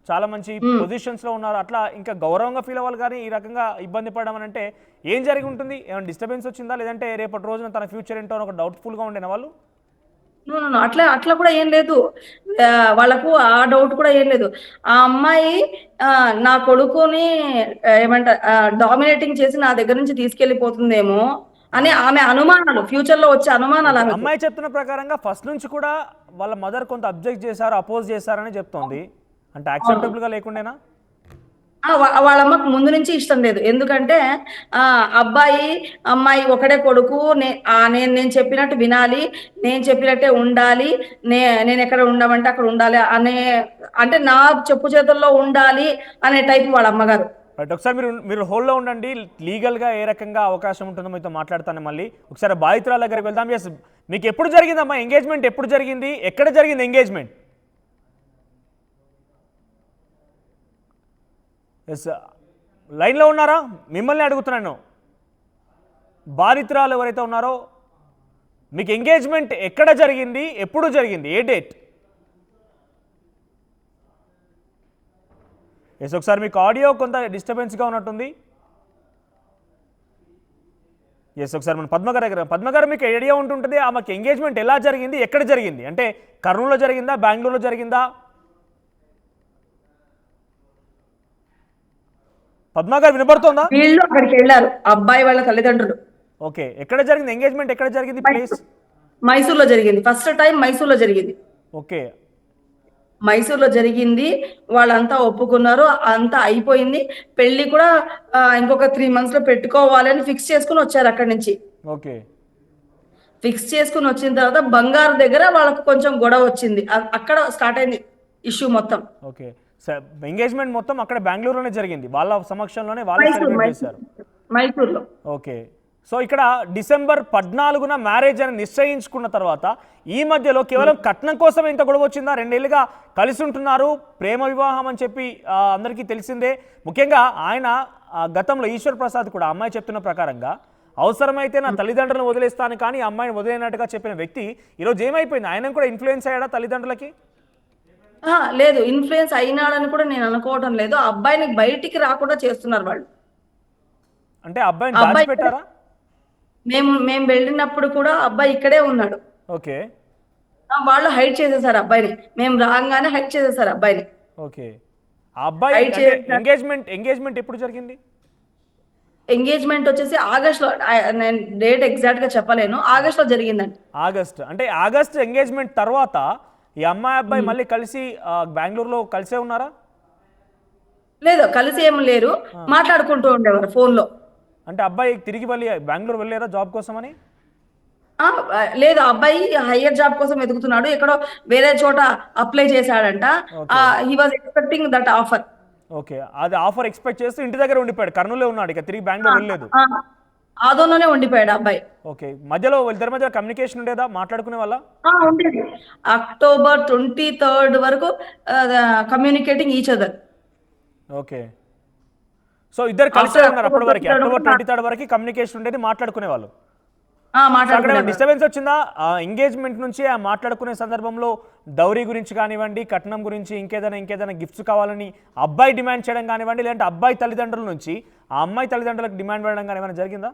చాలా మంచి పొజిషన్స్ లో ఉన్నారు. అట్లా ఇంకా గౌరవంగా ఫీల్ అవ్వాలి. కానీ ఈ రకంగా ఇబ్బంది పడడం అంటే ఏం జరిగి ఉంటుంది? ఏమైనా డిస్టర్బెన్స్ వచ్చిందా లేదంటే రేపటి రోజున తన ఫ్యూచర్ ఏంటో ఒక డౌట్ఫుల్ గా ఉండేనా వాళ్ళు? No no no. అట్లా అట్లా కూడా ఏం లేదు. ఆ, వాళ్ళకు ఆ డౌట్ కూడా ఏం లేదు. ఆ అమ్మాయి ఆ, నా కొడుకుని ఏమంటారు డామినేటింగ్ చేసి నా దగ్గర నుంచి తీసుకెళ్లిపోతుందేమో అని ఆమె అనుమానాలు, ఫ్యూచర్ లో వచ్చే అనుమానాలు ఓకే, ఆమెకు. అమ్మాయి చెప్తున్న ప్రకారంగా ఫస్ట్ నుంచి కూడా వాళ్ళ మదర్ కొంత అబ్జెక్ట్ చేశారు, అపోజ్ చేశారని చెప్తోంది. అంటే యాక్సెప్టబుల్గా లేకుండేనా? వాళ్ళమ్మకు ముందు నుంచి ఇష్టం లేదు. ఎందుకంటే ఆ అబ్బాయి అమ్మాయి ఒకడే కొడుకు, నేను చెప్పినట్టు వినాలి, నేను చెప్పినట్టే ఉండాలి, నేను ఎక్కడ ఉండమంటే అక్కడ ఉండాలి అనే, అంటే నా చెప్పు చేతుల్లో ఉండాలి అనే టైప్ వాళ్ళ అమ్మగారు. రైట్, ఒకసారి మీరు మీరు హోల్డ్లో ఉండండి. లీగల్గా ఏ రకంగా అవకాశం ఉంటుందో మీతో మాట్లాడతాను. మళ్ళీ ఒకసారి బాధితురాల దగ్గరికి వెళ్దాం. ఎస్, మీకు ఎప్పుడు జరిగిందమ్మా ఎంగేజ్మెంట్? ఎప్పుడు జరిగింది? ఎక్కడ జరిగింది ఎంగేజ్మెంట్? ఎస్, లైన్లో ఉన్నారా? మిమ్మల్ని అడుగుతున్నాను. బాధితురాలు ఎవరైతే ఉన్నారో మీకు ఎంగేజ్మెంట్ ఎక్కడ జరిగింది, ఎప్పుడు జరిగింది, ఏ డేట్? ఎస్, ఒకసారి మీకు ఆడియో కొంత డిస్టర్బెన్స్గా ఉన్నట్టుంది. ఎస్, ఒకసారి మన పద్మగారు మీకు ఐడియా ఉంటుంటుంది ఆమెకి ఎంగేజ్మెంట్ ఎలా జరిగింది, ఎక్కడ జరిగింది? అంటే కర్నూలులో జరిగిందా, బెంగళూరులో జరిగిందా? పద్మగారు వినపడుతోందా? వీళ్ళు అక్కడికి వెళ్ళారు, అబ్బాయి వాళ్ళ తల్లిదండ్రులు. ఓకే, ఎక్కడ జరిగింది ఎంగేజ్మెంట్? ఎక్కడ జరిగింది ప్లేస్? మైసూర్లో జరిగింది. ఫస్ట్ టైం మైసూర్లో జరిగింది. ఓకే, మైసూర్లో జరిగింది. వాళ్ళంతా ఒప్పుకున్నారు, అంతా అయిపోయింది. పెళ్లి కూడా ఇంకొక 3 months లో పెట్టుకోవాలని ఫిక్స్ చేసుకుని వచ్చారు అక్కడి నుంచి. ఓకే, ఫిక్స్ చేసుకుని వచ్చిన తర్వాత బంగారు దగ్గర వాళ్ళకు కొంచెం గొడవ వచ్చింది. అక్కడ స్టార్ట్ అయింది ఇష్యూ మొత్తం. ఓకే. ఎంగేజ్మెంట్ మొత్తం అక్కడ బెంగళూరులోనే జరిగింది, వాళ్ళ సమక్షంలోనే వాళ్ళే మైసూర్ సెలబ్రేట్ చేశారు. మైసూర్లో. ఓకే, సో ఇక్కడ డిసెంబర్ 14న మ్యారేజ్ అని నిశ్చయించుకున్న తర్వాత ఈ మధ్యలో కేవలం కట్నం కోసం ఇంత గొడవ వచ్చిందా? 2 ఏళ్ళుగా కలిసి ఉంటున్నారు, ప్రేమ వివాహం అని చెప్పి అందరికీ తెలిసిందే. ముఖ్యంగా ఆయన గతంలో ఈశ్వర్ ప్రసాద్ కూడా అమ్మాయి చెప్తున్న ప్రకారంగా అవసరమైతే నా తల్లిదండ్రులను వదిలేస్తాను కానీ అమ్మాయిని వదిలేనట్టుగా చెప్పిన వ్యక్తి ఈరోజు ఏమైపోయింది? ఆయన కూడా ఇన్ఫ్లుయెన్స్ అయ్యాడా తల్లిదండ్రులకి? లేదు, ఇన్ఫ్లుయెన్స్ అయినాడని కూడా నేను అనుకోవటం లేదు. ఆ అబ్బాయిని బయటికి రాకుండా చేస్తున్నారు వాళ్ళు. అంటే అబ్బాయిని దాచిపెట్టారా? మేము వెళ్ళినప్పుడు కూడా అబ్బాయి ఇక్కడే ఉన్నాడు. ఓకే, వాళ్ళు హైడ్ చేసేసారు అబ్బాయిని. మేము రాగానే హైడ్ చేసేసారు అబ్బాయిని. ఓకే. ఆ అబ్బాయి ఎంగేజ్మెంట్ ఎప్పుడు జరిగింది? ఎంగేజ్మెంట్ వచ్చేసి ఆగస్ట్లో, నేను డేట్ ఎగ్జాక్ట్ గా చెప్పలేను, ఆగస్ట్లో జరిగిందండి. ఆగస్ట్, అంటే ఆగస్ట్ ఎంగేజ్మెంట్ తర్వాత ఈ అమ్మాయి అబ్బాయి మళ్ళీ కలిసి బెంగళూరులో కలిసే ఉన్నారా? లేదు, కలిసి ఏం లేరు, మాట్లాడుకుంటూ ఉండేవారు ఫోన్ లో. అంటే అబ్బాయి తిరిగి మళ్ళీ బెంగళూరు వెళ్ళారా జాబ్ కోసమని? లేదు, అబ్బాయి హయ్యర్ జాబ్ కోసం వెతుకుతున్నాడు, ఎక్కడో వేరే చోట అప్లై చేశాడంట. He was expecting that offer. Okay, అది ఆఫర్ ఎక్స్పెక్ట్ చేస్తూ ఇంటి దగ్గర ఉండిపోయాడు, కర్నూలులో ఉన్నాడు, ఇక తిరిగి బెంగళూరు వెళ్ళలేదు. ఆదోలోనే ఉండిపోయాడు అబ్బాయి. ఓకే, మధ్యలో ఇద్దరి మధ్య కమ్యూనికేషన్ ఉండేదా, మాట్లాడుకునే వాళ్ళ? ఉండేది. అక్టోబర్ 23rd వరకు communicating each other. Okay, so ఇద్దరు కలిసే ఉన్నారు అప్పటి వరకు, అక్టోబర్ 23rd వరకు కమ్యూనికేషన్ ఉండేది, మాట్లాడుకునే వాళ్ళు. అక్కడ డిస్టర్బెన్స్ వచ్చిందా ఎంగేజ్మెంట్ నుంచి? ఆ మాట్లాడుకునే సందర్భంలో డౌరీ గురించి కానివ్వండి, కట్నం గురించి, ఇంకేదైనా గిఫ్ట్స్ కావాలని అబ్బాయి డిమాండ్ చేయడం కానివ్వండి, లేదంటే అబ్బాయి తల్లిదండ్రుల నుంచి ఆ అమ్మాయి తల్లిదండ్రులకు డిమాండ్ పెట్టడం కానీ ఏమైనా జరిగిందా?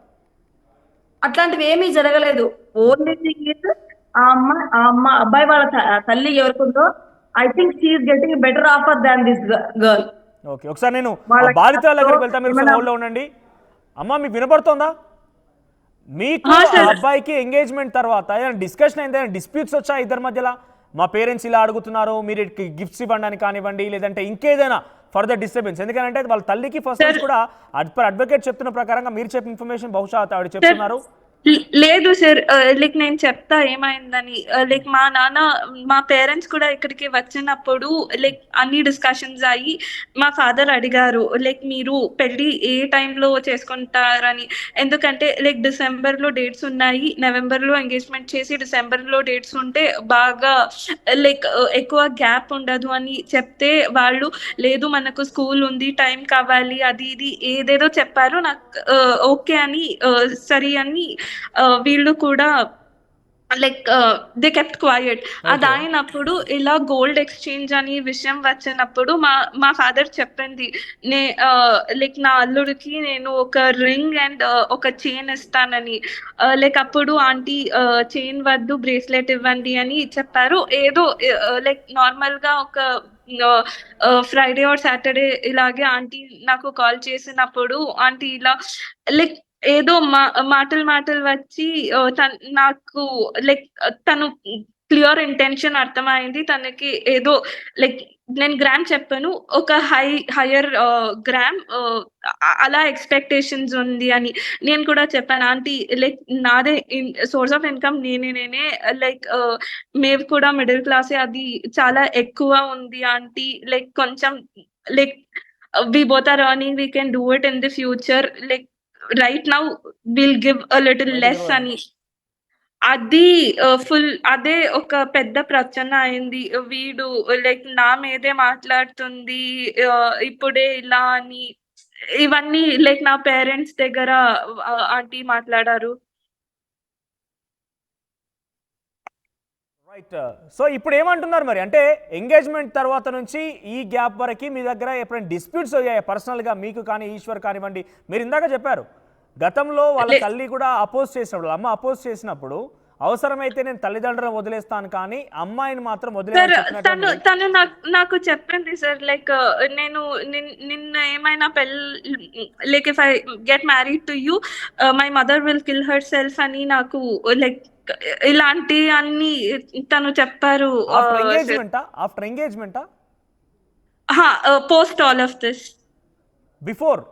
అట్లాంటివి ఏమీ జరగలేదు. ఓన్లీ థింగ్ ఇస్ అబ్బాయి వాళ్ళ తల్లి ఎవరికుందో, I think she is getting better offer than this girl. Okay, ఒకసారి నేను బాధితుల దగ్గరికి వెళ్తా, మీరు హోల్డ్లో ఉండండి. అమ్మ, మీకు వినపడుతోందా? మీకు అబ్బాయికి ఎంగేజ్మెంట్ తర్వాత ఏదైనా డిస్కషన్ అయిందా, డిస్ప్యూట్స్ వచ్చా ఇద్దరి మధ్యలో? మా పేరెంట్స్ ఇలా అడుగుతున్నారు, మీరు గిఫ్ట్స్ ఇవ్వండి కానివ్వండి, లేదంటే ఇంకేదైనా ఫర్దర్ డిస్టర్బెన్స్? ఎందుకంటే వాళ్ళ తల్లికి ఫస్ట్ నుంచి కూడా అడ్వకేట్ చెప్తున్న ప్రకారంగా మీరు చెప్పిన ఇన్ఫర్మేషన్ బహుశా ఆవిడ చెప్తున్నారు. లేదు సార్, లైక్ నేను చెప్తా ఏమైందని. లైక్ మా పేరెంట్స్ కూడా ఇక్కడికి వచ్చినప్పుడు లైక్ అన్ని డిస్కషన్స్ అయ్యి మా ఫాదర్ అడిగారు లైక్ మీరు పెళ్లి ఏ టైంలో చేసుకుంటారని. ఎందుకంటే లైక్ డిసెంబర్లో డేట్స్ ఉన్నాయి, నవంబర్లో ఎంగేజ్మెంట్ చేసి డిసెంబర్లో డేట్స్ ఉంటే బాగా లైక్ ఎక్కువ గ్యాప్ ఉండదు అని చెప్తే వాళ్ళు లేదు మనకు స్కూల్ ఉంది, టైం కావాలి, అది ఇది ఏదేదో చెప్పారు. నాకు ఓకే అని సరే అని వీళ్ళు కూడా లైక్ దే కెప్ట్ క్వైట్. అది అయినప్పుడు ఇలా గోల్డ్ ఎక్స్చేంజ్ అని విషయం వచ్చినప్పుడు మా ఫాదర్ చెప్పింది, లైక్ నా అల్లుడికి నేను ఒక రింగ్ అండ్ ఒక చైన్ ఇస్తానని. లైక్ అప్పుడు ఆంటీ చైన్ వద్దు బ్రేస్లెట్ ఇవ్వండి అని చెప్పారు. ఏదో లైక్ నార్మల్గా ఒక ఫ్రైడే ఆర్ సాటర్డే ఇలాగే ఆంటీ నాకు కాల్ చేసినప్పుడు ఆంటీ ఇలా లైక్ ఏదో మాటలు వచ్చి నాకు లైక్ తను క్లియర్ ఇంటెన్షన్ అర్థమైంది. తనకి ఏదో లైక్ నేను గ్రామ్ చెప్పాను, ఒక హయ్యర్ గ్రామ్ అలా ఎక్స్పెక్టేషన్స్ ఉంది అని నేను కూడా చెప్పాను. ఆంటీ లైక్ నాదే సోర్స్ ఆఫ్ ఇన్కమ్ నేనే లైక్ మేము కూడా మిడిల్ క్లాసే, అది చాలా ఎక్కువ ఉంది ఆంటీ. లైక్ కొంచెం like we both are earning, we can do it in the future, like right now we'll give a little less అని. అది ఫుల్ అదే ఒక పెద్ద ప్రచన అయింది. వీడు లైక్ నా మీదే మాట్లాడుతుంది ఇప్పుడే ఇలా అని. ఇవన్నీ లైక్ నా పేరెంట్స్ దగ్గర ఆంటీ మాట్లాడారు. రైట్. సో ఇప్పుడు ఏమంటున్నారు మరి, అంటే ఎంగేజ్మెంట్ తర్వాత నుంచి ఈ గ్యాప్ వరకు మీ దగ్గర ఎప్పుడైనా డిస్ప్యూట్స్ అయ్యాయి పర్సనల్గా మీకు కానీ ఈశ్వర్ కానివ్వండి? మీరు ఇందాక చెప్పారు గతంలో వాళ్ళ తల్లి కూడా అపోజ్ చేసినప్పుడు, అమ్మ అపోజ్ చేసినప్పుడు అవసరమైతే నేను తల్లిదండ్రులను వదిలేస్తాను కానీ అమ్మాయిని మాత్రం తను నాకు చెప్పింది సార్, లైక్ నేను నిన్న ఏమైనా like if I get married to you my mother will kill herself అని నాకు లైక్ ఇలాంటి అన్ని తను చెప్పారు. ఆఫ్టర్ ఎంగేజ్మెంటా post all of this? Before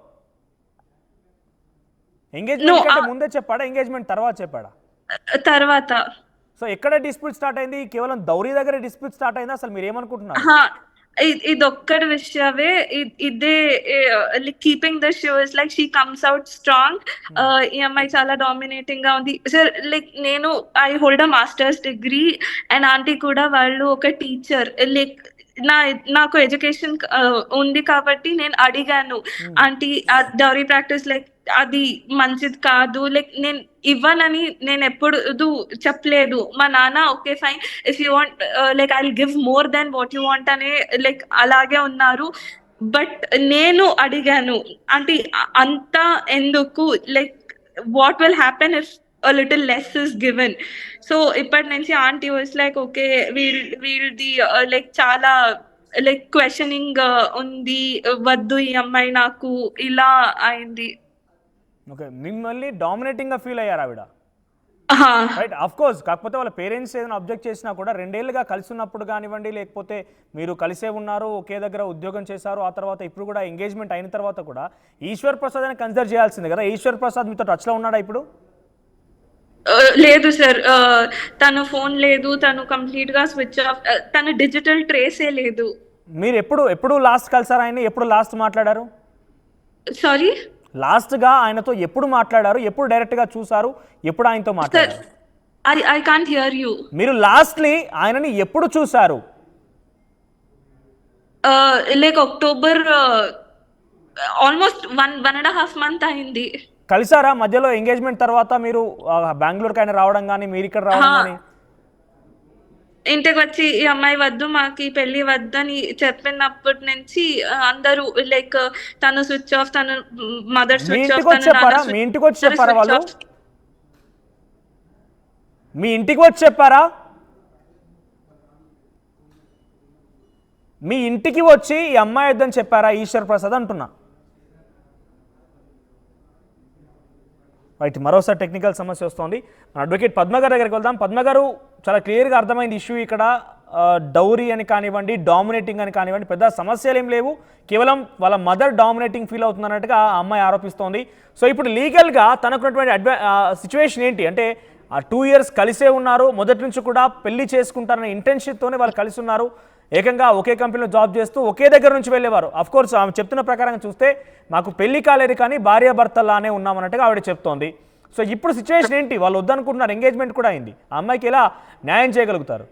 engagement ముందే చెప్పాడా, ఎంగేజ్మెంట్ తర్వాత చెప్పాడా? తర్వాత. సో ఎక్కడ డిస్ప్యూట్ స్టార్ట్ అయింది? కేవలం దౌరీ దగ్గర డిస్ప్యూట్ స్టార్ట్ అయిందా? అసలు మీరు ఏమనుకుంటున్నారు? ఇది ఒక్కటి విషయమే. ఇదే keeping the shows like she comes out strong. ఈ అమ్మాయి చాలా డామినేటింగ్ గా ఉంది సార్. లైక్ నేను I hold a masters degree and aunty కూడా వాళ్ళు ఒక టీచర్. లైక్ నాకు ఎడ్యుకేషన్ ఉంది కాబట్టి నేను అడిగాను ఆంటీ డౌరీ ప్రాక్టీస్ లైక్ అది మంచిది కాదు, లైక్ నేను ఇవ్వనని నేను ఎప్పుడు చెప్పలేదు. మా నాన్న okay fine if you want like I will give more than what you want అనే లైక్ అలాగే ఉన్నారు. బట్ నేను అడిగాను ఆంటీ అంతా ఎందుకు, like what will happen if a little less is given. So ippati nunchi auntie was like okay we'll the like chala like questioning undi vaddu ee ammai naku ila ayindi. Okay, మిమ్మల్ని డామినేటింగ్ గా ఫీల్ అయ్యారు ఆవిడ? Aha, right. ఆఫ్ కోర్స్, కాకపోతే వాళ్ళ పేరెంట్స్ ఏదైనా అబ్జెక్ట్ చేసినా కూడా 2 ఏళ్ళుగా కలిసి ఉన్నప్పుడు కానివ్వండి, లేకపోతే మీరు కలిసే ఉన్నారు, ఒకే దగ్గర ఉద్యోగం చేశారు, ఆ తర్వాత ఇప్పుడు కూడా ఎంగేజ్మెంట్ అయిన తర్వాత కూడా ఈశ్వర్ ప్రసాద్ అని కన్సిడర్ చేయాల్సింది కదా. ఈశ్వర్ ప్రసాద్ మీతో టచ్లో ఉన్నాడా ఇప్పుడు? లేదు సార్, తను ఫోన్ లేదు, తను కంప్లీట్ గా స్విచ్ ఆఫ్, తను డిజిటల్ ట్రేసే లేదు. మీరు ఎప్పుడు లాస్ట్ కలిసారు ఆయన? ఎప్పుడు లాస్ట్ మాట్లాడారు? సారీ, లాస్ట్ గా ఆయనతో ఎప్పుడు మాట్లాడారు? ఎప్పుడు డైరెక్ట్ గా చూసారు? ఎప్పుడు ఆయనతో మాట్లాడారు? I can't hear you. మీరు లాస్ట్లీ ఆయనని ఎప్పుడు చూసారు? లైక్ అక్టోబర్, ఆల్మోస్ట్ 1.5 month అయింది. కలిసారా మధ్యలో? ఎంగేజ్మెంట్ తర్వాత మీరు బెంగళూరుకి ఆయన రావడం కానీ మీరు ఇక్కడ రావడం కానీ? ఇంటికి వచ్చి ఈ అమ్మాయి వద్దు మాకు ఈ పెళ్లి వద్దని చెప్పినప్పటి నుంచి అందరూ లైక్ తను స్విచ్ ఆఫ్, తను మదర్ స్విచ్ ఆఫ్. మీ ఇంటికి వచ్చి చెప్పారా వాళ్ళు? మీ ఇంటికి వచ్చి చెప్పారా? మీ ఇంటికి వచ్చి ఈ అమ్మాయి వద్దని చెప్పారా ఈశ్వర్ ప్రసాద్ అంటున్నా? రైట్, మరోసారి టెక్నికల్ సమస్య వస్తుంది. మన అడ్వకేట్ పద్మ గారి దగ్గరికి వెళ్దాం. పద్మ గారు, చాలా క్లియర్గా అర్థమైంది ఇష్యూ ఇక్కడ. డౌరీ అని కానివ్వండి, డామినేటింగ్ అని కానివ్వండి, పెద్ద సమస్యలు ఏం లేవు, కేవలం వాళ్ళ మదర్ డామినేటింగ్ ఫీల్ అవుతుంది అన్నట్టుగా ఆ అమ్మాయి ఆరోపిస్తోంది. సో ఇప్పుడు లీగల్గా తనకున్నటువంటి సిచ్యువేషన్ ఏంటి అంటే, 2 years కలిసే ఉన్నారు, మొదటి నుంచి కూడా పెళ్లి చేసుకుంటారనే ఇంటెన్షన్తోనే వాళ్ళు కలిసి ఉన్నారు. ఏకంగా ఒకే కంపెనీలో జాబ్ చేస్తూ ఒకే దగ్గర నుంచి వెళ్ళేవారు. అఫ్కోర్స్ ఆమె చెప్తున్న ప్రకారంగా చూస్తే మాకు పెళ్లి కాలేదు కానీ భార్యాభర్తలానే ఉన్నామన్నట్టుగా ఆవిడ చెప్తోంది. సో ఇప్పుడు సిచ్యువేషన్ ఏంటి? వాళ్ళు వద్దనుకుంటున్నారు, ఎంగేజ్మెంట్ కూడా అయింది. ఆ అమ్మాయికి ఎలా న్యాయం చేయగలుగుతారు?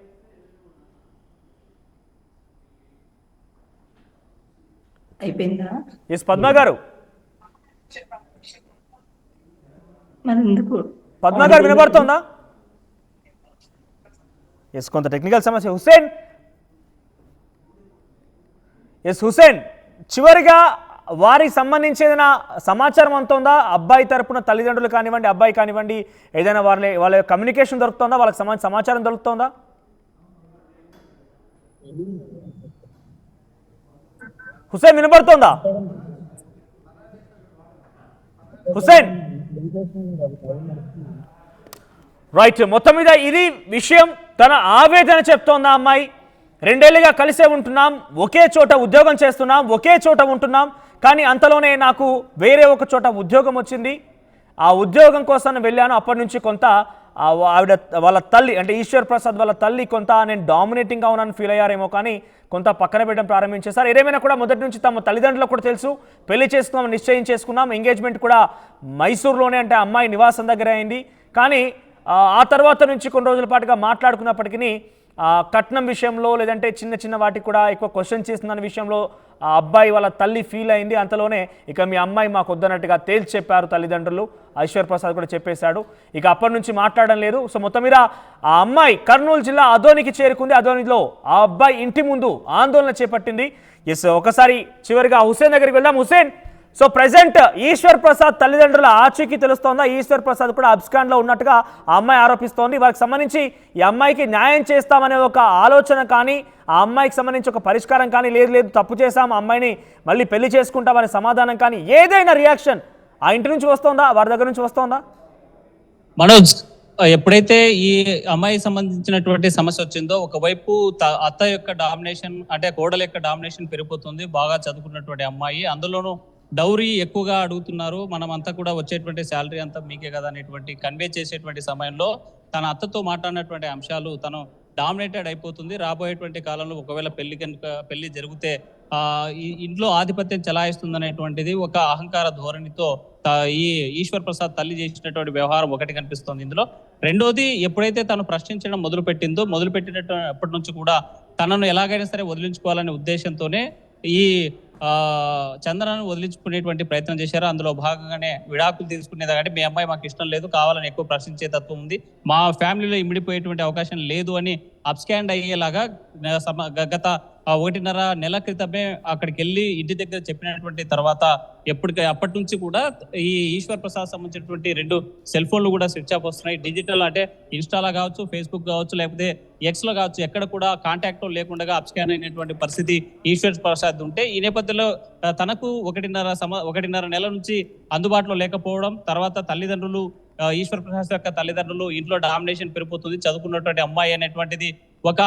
అయిపోయిందా? ఎస్ పద్మ గారు. మరి ఎందుకు పద్మ గారు వినబడుతోందా? ఎస్ కొంత టెక్నికల్ సమస్య. హుసేన్ చివరిగా వారికి సంబంధించి ఏదైనా సమాచారం అంతుందా? అబ్బాయి తరపున తల్లిదండ్రులు కానివ్వండి, అబ్బాయి కానివ్వండి, ఏదైనా వాళ్ళ కమ్యూనికేషన్ దొరుకుతుందా? వాళ్ళకి సమాచారం దొరుకుతుందా? హుసేన్ వినబడుతోందా? హుసేన్ రైట్. మొత్తం మీద ఇది విషయం. తన ఆవేదన చెప్తోందా అమ్మాయి. 2 ఏళ్ళుగా కలిసే ఉంటున్నాం, ఒకే చోట ఉద్యోగం చేస్తున్నాం, ఒకే చోట ఉంటున్నాం, కానీ అంతలోనే నాకు వేరే ఒక చోట ఉద్యోగం వచ్చింది. ఆ ఉద్యోగం కోసం వెళ్ళాను. అప్పటి నుంచి కొంత ఆవిడ వాళ్ళ తల్లి అంటే ఈశ్వర్ ప్రసాద్ వాళ్ళ తల్లి కొంత నేను డామినేటింగ్గా ఉన్నాను ఫీల్ అయ్యారేమో, కానీ కొంత పక్కన పెట్టడం ప్రారంభించేశారు. ఏదేమైనా కూడా మొదటి నుంచి తమ తల్లిదండ్రులకు కూడా తెలుసు, పెళ్లి చేసుకున్నాం, నిశ్చయం చేసుకున్నాం, ఎంగేజ్మెంట్ కూడా మైసూరులోనే అంటే అమ్మాయి నివాసం దగ్గర అయింది. కానీ ఆ తర్వాత నుంచి కొన్ని రోజుల పాటుగా మాట్లాడుకున్నప్పటికీ కట్నం విషయంలో లేదంటే చిన్న చిన్న వాటికి కూడా ఎక్కువ క్వశ్చన్ చేస్తుందన్న విషయంలో ఆ అబ్బాయి వాళ్ళ తల్లి ఫీల్ అయింది. అంతలోనే ఇక మీ అమ్మాయి మాకు వద్దన్నట్టుగా తేల్చి చెప్పారు తల్లిదండ్రులు. ఐశ్వర్ ప్రసాద్ కూడా చెప్పేశాడు. ఇక అప్పటి నుంచి మాట్లాడడం లేదు. సో మొత్తం మీద ఆ అమ్మాయి కర్నూలు జిల్లా అదోనికి చేరుకుంది. అదోనిలో ఆ అబ్బాయి ఇంటి ముందు ఆందోళన చేపట్టింది. ఎస్ ఒకసారి చివరిగా హుసేన్ దగ్గరికి వెళ్దాం. హుసేన్, సో ప్రెసెంట్ ఈశ్వర్ ప్రసాద్ తల్లిదండ్రుల ఆచూకీ తెలుస్తోందా? ఈశ్వర్ ప్రసాద్ కూడా అబ్స్కాండ్లో ఉన్నట్టుగా ఆ అమ్మాయి ఆరోపిస్తోంది. వారికి సంబంధించి ఈ అమ్మాయికి న్యాయం చేస్తామనే ఒక ఆలోచన కానీ, ఆ అమ్మాయికి సంబంధించి ఒక పరిష్కారం కానీ లేదు తప్పు చేశాం, అమ్మాయిని మళ్ళీ పెళ్లి చేసుకుంటామనే సమాధానం కానీ ఏదైనా రియాక్షన్ ఆ ఇంటి నుంచి వస్తోందా, వారి దగ్గర నుంచి వస్తోందా? మనోజ్, ఎప్పుడైతే ఈ అమ్మాయికి సంబంధించినటువంటి సమస్య వచ్చిందో, ఒకవైపు అత్త యొక్క డామినేషన్ అంటే కోడల యొక్క డామినేషన్ పెరిగిపోతుంది. బాగా చదువుకున్నటువంటి అమ్మాయి, అందులోనూ డౌరీ ఎక్కువగా అడుగుతున్నారు, మనం అంతా కూడా వచ్చేటువంటి శాలరీ అంతా మీకే కదా అనేటువంటి కన్వే చేసేటువంటి సమయంలో తన అత్తతో మాట్లాడినటువంటి అంశాలు తను డామినేటెడ్ అయిపోతుంది. రాబోయేటువంటి కాలంలో ఒకవేళ పెళ్లి జరిగితే ఈ ఇంట్లో ఆధిపత్యం చెలాయిస్తుంది అనేటువంటిది ఒక అహంకార ధోరణితో ఈ ఈశ్వర్ ప్రసాద్ తల్లి చేసినటువంటి వ్యవహారం ఒకటి కనిపిస్తుంది ఇందులో. రెండోది, ఎప్పుడైతే తను ప్రశ్నించడం మొదలుపెట్టినప్పటి నుంచి కూడా తనను ఎలాగైనా సరే వదిలించుకోవాలనే ఉద్దేశంతోనే ఈ చందనను వదిలించుకునేటువంటి ప్రయత్నం చేశారు. అందులో భాగంగానే విడాకులు తీసుకునేది కాబట్టి మీ అమ్మాయి మాకు ఇష్టం లేదు, కావాలని ఎక్కువ ప్రశ్నించే తత్వం ఉంది, మా ఫ్యామిలీలో ఇమిడిపోయేటువంటి అవకాశం లేదు అని అప్స్కాండ్ అయ్యేలాగా గత 1.5 నెల క్రితమే అక్కడికి వెళ్ళి ఇంటి దగ్గర చెప్పినటువంటి తర్వాత అప్పటి నుంచి కూడా ఈ ఈశ్వర్ ప్రసాద్ సంబంధించినటువంటి 2 సెల్ ఫోన్లు కూడా స్విచ్ ఆఫ్ వస్తున్నాయి. డిజిటల్ అంటే ఇన్స్టాలో కావచ్చు, ఫేస్బుక్ కావచ్చు, లేకపోతే ఎక్స్ లో కావచ్చు, ఎక్కడ కూడా కాంటాక్ట్ లేకుండా అప్స్కాన్ అయినటువంటి పరిస్థితి ఈశ్వర్ ప్రసాద్ ఉంటే, ఈ నేపథ్యంలో తనకు 1.5 నెల నుంచి అందుబాటులో లేకపోవడం, తర్వాత తల్లిదండ్రులు ఈశ్వర్ ప్రసాద్ యొక్క తల్లిదండ్రులు ఇంట్లో డామినేషన్ పెరిగిపోతుంది, చదువుకున్నటువంటి అమ్మాయి అనేటువంటిది ఒక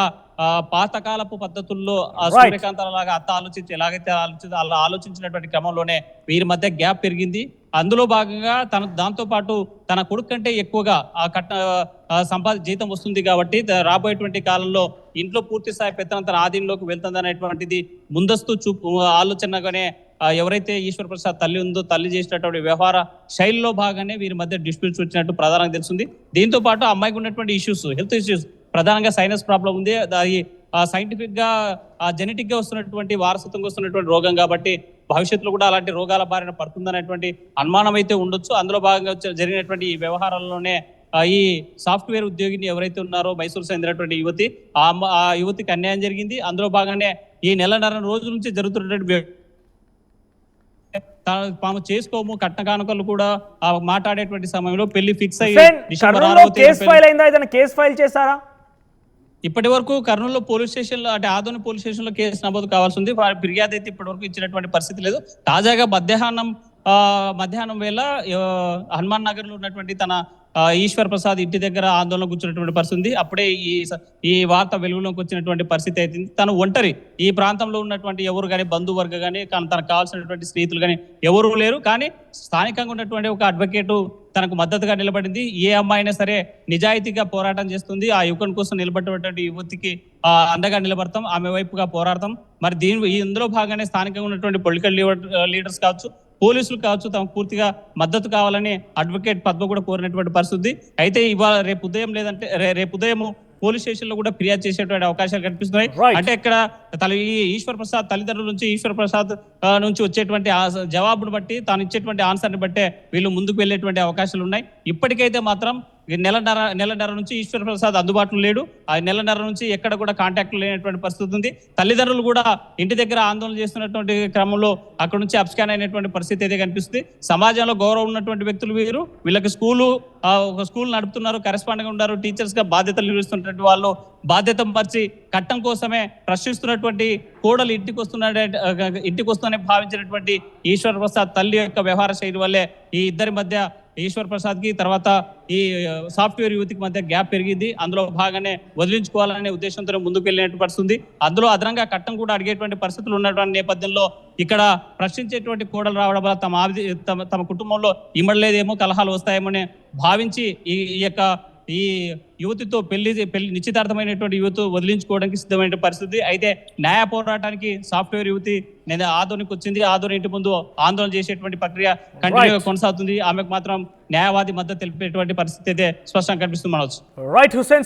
పాతకాలపు పద్ధతుల్లో సూర్యకాంతాలలాగా అత్త ఎలాగైతే అలా ఆలోచించినటువంటి క్రమంలోనే వీరి మధ్య గ్యాప్ పెరిగింది. అందులో భాగంగా దాంతో పాటు తన కొడుకు కంటే ఎక్కువగా జీతం వస్తుంది కాబట్టి రాబోయేటువంటి కాలంలో ఇంట్లో పూర్తి స్థాయి పెత్తనం తన ఆధీనంలోకి వెళ్తుందనేటువంటిది ముందస్తు ఆలోచనగానే ఎవరైతే ఈశ్వర్ ప్రసాద్ తల్లి ఉందో తల్లి చేసినటువంటి వ్యవహార శైలిలో భాగంగానే వీరి మధ్య డిస్ప్యూట్స్ వచ్చినట్టు ప్రధానంగా తెలుస్తుంది. దీంతో పాటు అమ్మాయికి ఉన్నటువంటి హెల్త్ ఇష్యూస్, ప్రధానంగా సైనస్ ప్రాబ్లం ఉంది. అది సైంటిఫిక్ గా జెనెటిక్ గా వస్తున్నటువంటి వారసత్వంగా వస్తున్నటువంటి రోగం కాబట్టి భవిష్యత్తులో కూడా అలాంటి రోగాల బారిన పడుతుందనేటువంటి అనుమానం అయితే ఉండొచ్చు. అందులో భాగంగా జరిగినటువంటి ఈ వ్యవహారాల్లోనే ఈ సాఫ్ట్వేర్ ఉద్యోగిని ఎవరైతే ఉన్నారో మైసూరు చెందినటువంటి యువతి, ఆ యువతికి అన్యాయం జరిగింది. అందులో భాగంగానే ఈ 1.5 రోజుల నుంచి జరుగుతున్నటువంటి తాము చేసుకోము కట్న కానుకలు కూడా మాట్లాడేటువంటి సమయంలో పెళ్లి ఫిక్స్ అయ్యి కేసు ఫైల్ చేశారా? ఇప్పటి వరకు కర్నూలు పోలీస్ స్టేషన్ లో అంటే ఆదోని పోలీస్ స్టేషన్ లో కేసు నమోదు కావాల్సి ఉంది. వారి ఫిర్యాదు అయితే ఇప్పటి వరకు ఇచ్చినటువంటి పరిస్థితి లేదు. తాజాగా మధ్యాహ్నం వేళ హనుమాన్ నగర్ లో ఉన్నటువంటి తన ఈశ్వర్ ప్రసాద్ ఇంటి దగ్గర ఆందోళన కూర్చున్నటువంటి పరిస్థితి. అప్పుడే ఈ వార్త వెలుగులోకి వచ్చినటువంటి పరిస్థితి అయితే తను ఒంటరి, ఈ ప్రాంతంలో ఉన్నటువంటి ఎవరు కానీ బంధువర్గ కానీ తనకు కావాల్సినటువంటి స్నేహితులు కానీ ఎవరు లేరు. కానీ స్థానికంగా ఉన్నటువంటి ఒక అడ్వకేటు తనకు మద్దతుగా నిలబడింది. ఏ అమ్మాయినా సరే నిజాయితీగా పోరాటం చేస్తుంది, ఆ యువకుని కోసం నిలబడినటువంటి యువతికి అండగా నిలబడతాం, ఆమె వైపుగా పోరాడతాం. మరి ఇందులో భాగంగానే స్థానికంగా ఉన్నటువంటి పొలిటికల్ లీడర్స్ కావచ్చు, పోలీసులు కావచ్చు, తమకు పూర్తిగా మద్దతు కావాలని అడ్వకేట్ పద్మ కూడా కోరినటువంటి పరిస్థితి. అయితే ఇవాళ రేపు ఉదయం పోలీస్ స్టేషన్ లో కూడా ఫిర్యాదు చేసేటువంటి అవకాశాలు కనిపిస్తున్నాయి. అంటే ఇక్కడ ఈశ్వర్ ప్రసాద్ తల్లిదండ్రుల నుంచి ఈశ్వర్ ప్రసాద్ నుంచి వచ్చేటువంటి జవాబును బట్టి తాను ఇచ్చేటువంటి ఆన్సర్ ని బట్టే వీళ్ళు ముందుకు వెళ్ళేటువంటి అవకాశాలు ఉన్నాయి. ఇప్పటికైతే మాత్రం నెలన్నర నుంచి ఈశ్వర్ ప్రసాద్ అందుబాటులో లేడు. ఆ నెలన్నర నుంచి ఎక్కడ కూడా కాంటాక్ట్ లేనటువంటి పరిస్థితి ఉంది. తల్లిదండ్రులు కూడా ఇంటి దగ్గర ఆందోళన చేస్తున్నటువంటి క్రమంలో అక్కడ నుంచి అప్స్కాన్ అయినటువంటి పరిస్థితి అయితే కనిపిస్తుంది. సమాజంలో గౌరవం ఉన్నటువంటి వ్యక్తులు వీళ్ళకి ఒక స్కూల్ నడుపుతున్నారు, కరెస్పాండెంట్ ఉన్నారు, టీచర్స్ గా బాధ్యతలు నిర్వహిస్తున్నటువంటి వాళ్ళు బాధ్యత పరిచి కట్టం కోసమే ప్రశ్నిస్తున్నటువంటి కోడలు ఇంటికి వస్తుందని భావించినటువంటి ఈశ్వర్ ప్రసాద్ తల్లి యొక్క వ్యవహార శైలి వల్లే ఈ ఇద్దరి మధ్య ఈశ్వర్ ప్రసాద్ కి తర్వాత ఈ సాఫ్ట్వేర్ యువతికి మధ్య గ్యాప్ పెరిగింది. అందులో భాగంగానే వదిలించుకోవాలనే ఉద్దేశంతో ముందుకు వెళ్ళినట్టు పరిస్థితుంది. అందులో అదనంగా కట్టం కూడా అడిగేటువంటి పరిస్థితులు ఉన్నటువంటి నేపథ్యంలో ఇక్కడ ప్రశ్నించేటువంటి కోడలు రావడం వల్ల తమ కుటుంబంలో ఇమ్మడలేదేమో, కలహాలు వస్తాయేమో భావించి ఈ యువతితో పెళ్లి నిశ్చితార్థమైనటువంటి యువత వదిలించుకోవడానికి సిద్ధమైన పరిస్థితి. అయితే న్యాయ పోరాటానికి సాఫ్ట్వేర్ యువతి నేను ఆదోనికి వచ్చింది. ఆదోని ఇంటి ముందు ఆందోళన చేసేటువంటి ప్రక్రియ కంటిన్యూగా కొనసాగుతుంది. ఆమెకు మాత్రం న్యాయవాది మద్దతు తెలిపేటువంటి పరిస్థితి అయితే స్పష్టంగా కనిపిస్తుంది. మనోజ్ రైట్ హుసేన్.